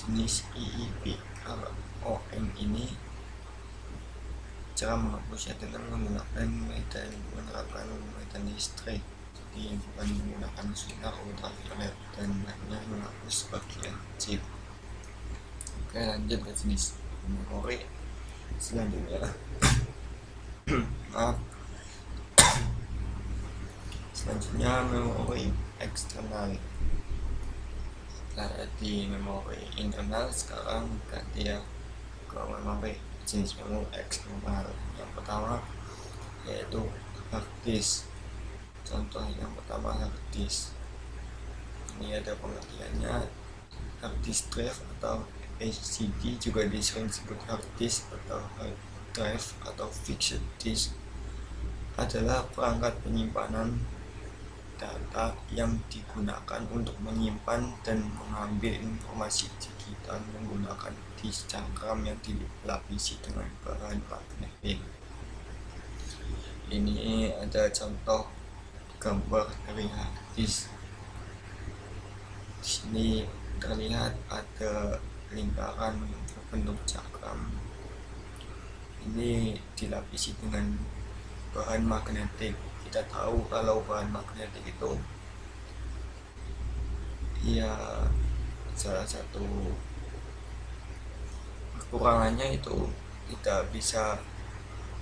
jenis EEPROM ini cara menghapusnya dengan menggunakan menerapkan medan listrik, jadi bukan menggunakan sinar ultraviolet, dan hanya menghapus bagian chip. Oke, lanjut ke jenis memori selanjutnya. Maaf. Selanjutnya memori eksternal. Di memori internal sekarang ganti ya ke memori jenis memori eksternal. Yang pertama yaitu hard disk. Contoh yang pertama hard disk. Ini ada pengertiannya. Hard disk drive atau HDD juga disering disebut hard disk atau hard drive atau fixed disk, adalah perangkat penyimpanan data yang digunakan untuk menyimpan dan mengambil informasi digital menggunakan disk cangkram yang dilapisi dengan bahan magnetik. Ini ada contoh gambar dari hard disk. Di sini terlihat ada lingkaran berbentuk cakram. Ini dilapisi dengan bahan magnetik. Kita tahu kalau bahan magnetik itu ya salah satu kekurangannya itu tidak bisa,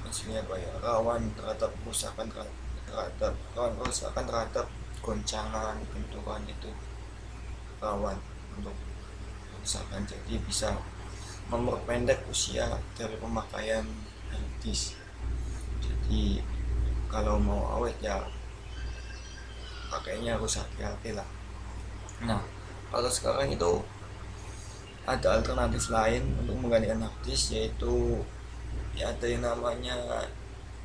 maksudnya rawan terhadap kerusakan, terhadap goncangan benturan, itu rawan untuk kerusakan, jadi bisa memperpendek usia dari pemakaian hard disk. Jadi kalau mau awet ya pakainya harus hati-hati lah. Nah, kalau sekarang itu ada alternatif lain untuk menggantikan hard disk, yaitu ya ada yang namanya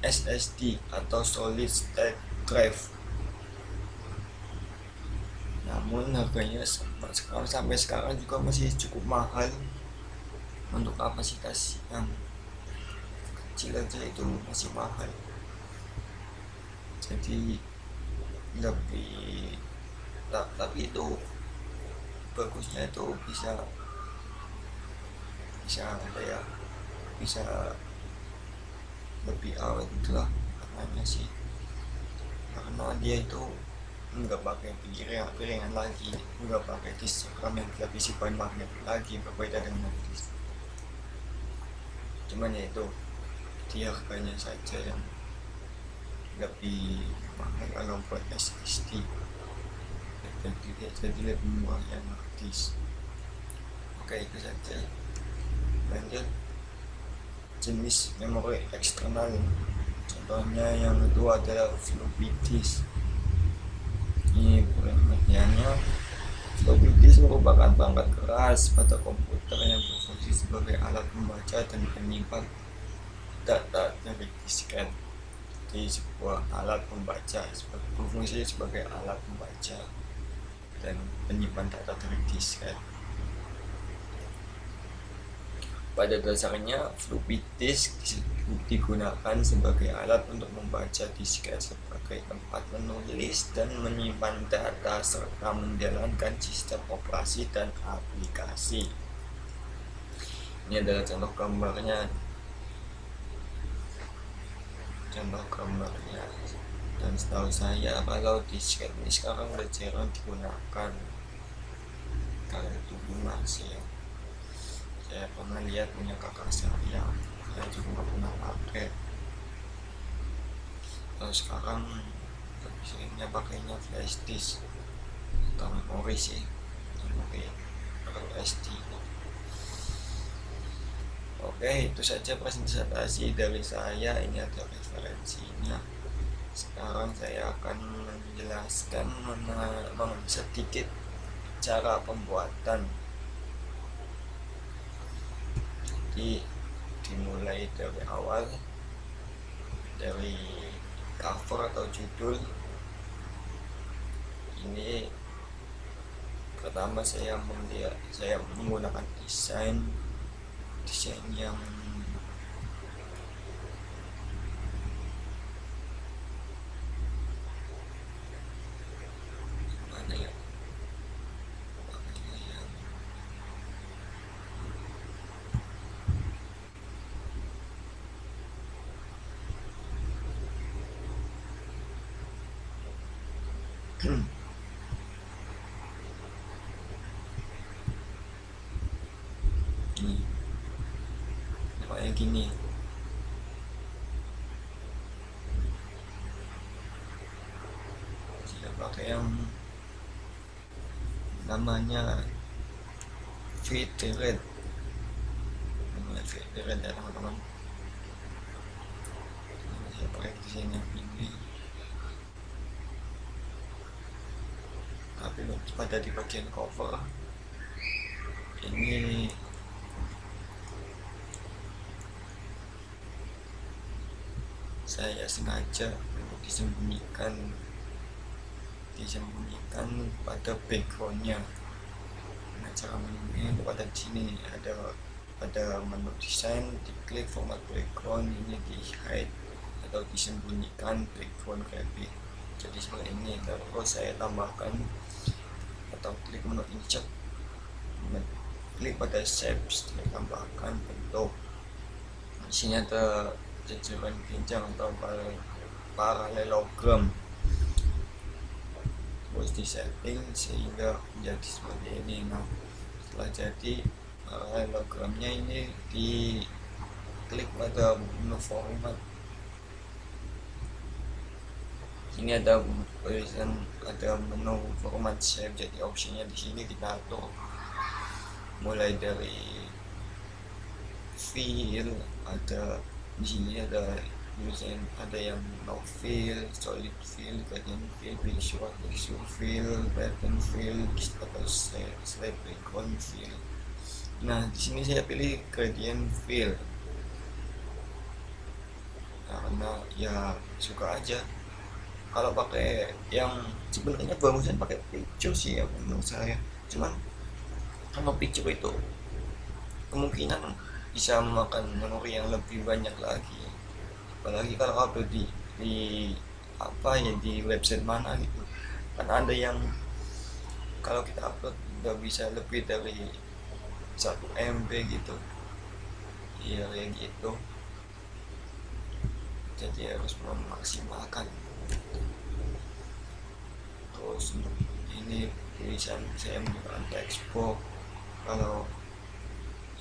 SSD atau solid state drive. Namun harganya sampai sekarang juga masih cukup mahal. Untuk kapasitas yang kecil aja itu masih mahal. Jadi lebih tapi itu bagusnya itu bisa apa ya, bisa lebih awet itulah katanya sih, karena dia itu nggak pakai piringan lagi, nggak pakai disk cakram yang dilapisi bahan magnet lagi, berbeda dengan disk. Cuman ya itu dia harganya saja yang lebih mahal kalau buat SSD, jadi lebih murah yang hard disk. Oke, itu saja. Lanjut jenis memori eksternal. Contohnya yang kedua adalah floppy disk. Ini pengertiannya, floppy disk merupakan perangkat keras pada komputer yang berfungsi sebagai alat membaca dan menyimpan data dari disket. Jadi sebuah alat membaca, berfungsi sebagai alat membaca dan menyimpan data dari disket. Pada dasarnya floppy disk digunakan sebagai alat untuk membaca disket sebagai tempat menulis dan menyimpan data serta menjalankan sistem operasi dan aplikasi. Ini adalah contoh gambarnya. Dan setahu saya kalau disket ini sekarang udah jarang digunakan, kalau itu masih ya. Saya pernah lihat punya kakak saya juga nggak pernah pakai. Kalau sekarang lebih seringnya pakainya flash disk atau memori sih, memori SD. Oke, itu saja presentasi dari saya. Ini ada referensinya. Sekarang saya akan menjelaskan sedikit cara pembuatan. Jadi dimulai dari awal, dari cover atau judul. Ini pertama saya menggunakan desain yang mana ya, Nih kayak gini. Saya pakai yang namanya Fitted, namanya Fitted ya teman-teman. Saya pakai desain yang ini, tapi pada di bagian cover ini saya sengaja untuk disembunyikan pada backgroundnya. Nah, cara menyembunyikan pada sini pada menu desain, diklik format background, ini di hide atau disembunyikan background graphic. Jadi seperti ini. Terus saya tambahkan atau klik menu insert, klik pada shapes, saya tambahkan bentuk. Di sini ada jajaran pinjang atau parallelogram. Terus di setting sehingga menjadi seperti ini. Nah, setelah jadi parallelogramnya ini diklik pada menu format. Ini ada tulisan, ada menu format shape, jadi opsinya di sini kita atur mulai dari fill, ada di sini ada desain, ada yang no fill, solid fill, gradient fill, visual fill, pattern fill, atau slide background fill. Nah, di sini saya pilih gradient fill karena ya suka aja. Kalau pakai yang sebenarnya bagusan pakai picture sih ya menurut saya, cuman kalau picture itu kemungkinan bisa memakan memori yang lebih banyak lagi, apalagi kalau upload di apa ya, di website mana gitu kan, ada yang kalau kita upload udah bisa lebih dari 1 MB gitu. Iya kayak gitu, jadi harus memaksimalkan. Terus untuk ini tulisan saya menggunakan text box. Kalau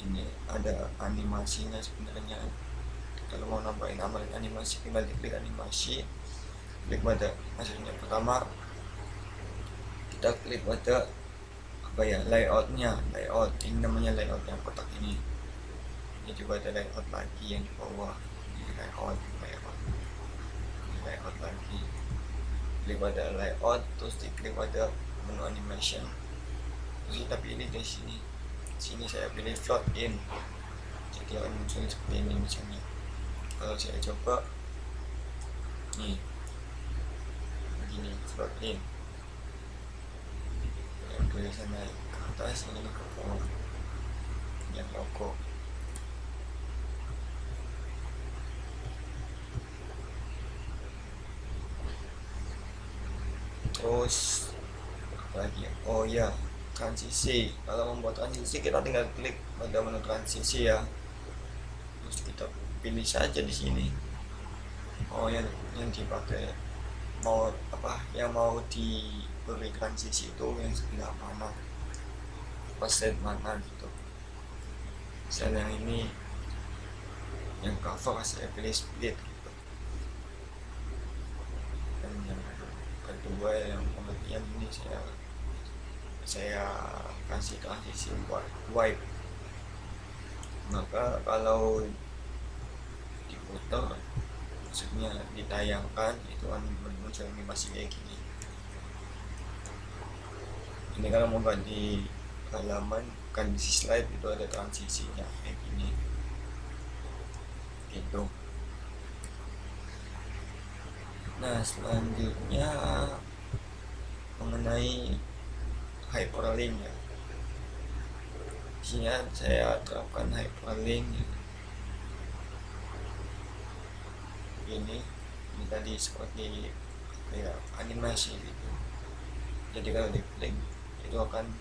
ini ada animasinya sebenarnya, kalau mau nambahin animasi tinggal diklik animasi, klik pada maksudnya pertama kita klik pada apa ya, layout, ini namanya layout yang kotak ini juga ada layout lagi yang di bawah, ini layout lagi, klik pada layout, terus diklik pada menu animation. Terus kita pilih di sini saya pilih float in, jadi akan muncul seperti ini misalnya. Kalau saya coba nih begini, float in, yang tulisan naik ke atas, ini ke bawah yang logo. Terus apa lagi ya? Oh ya, transisi. Kalau membuat transisi kita tinggal klik pada menu transisi ya, terus kita pilih saja di sini. Oh yang dipakai mau apa, yang mau diberi transisi itu yang sebelah mana, persen mana gitu. Sel yang ini yang cover saya pilih split gitu. Dan yang kedua yang pengertian ini saya kasih transisi buat wipe. Maka kalau diputar, maksudnya ditayangkan, itu kan muncul animasi kayak gini. Ini kalau mau ganti halaman, ganti slide, itu ada transisinya kayak gini gitu. Nah, selanjutnya mengenai hyperlink ya. Di sini saya terapkan hyperlink ini tadi seperti kayak animasi gitu. Jadi kalau diklik itu akan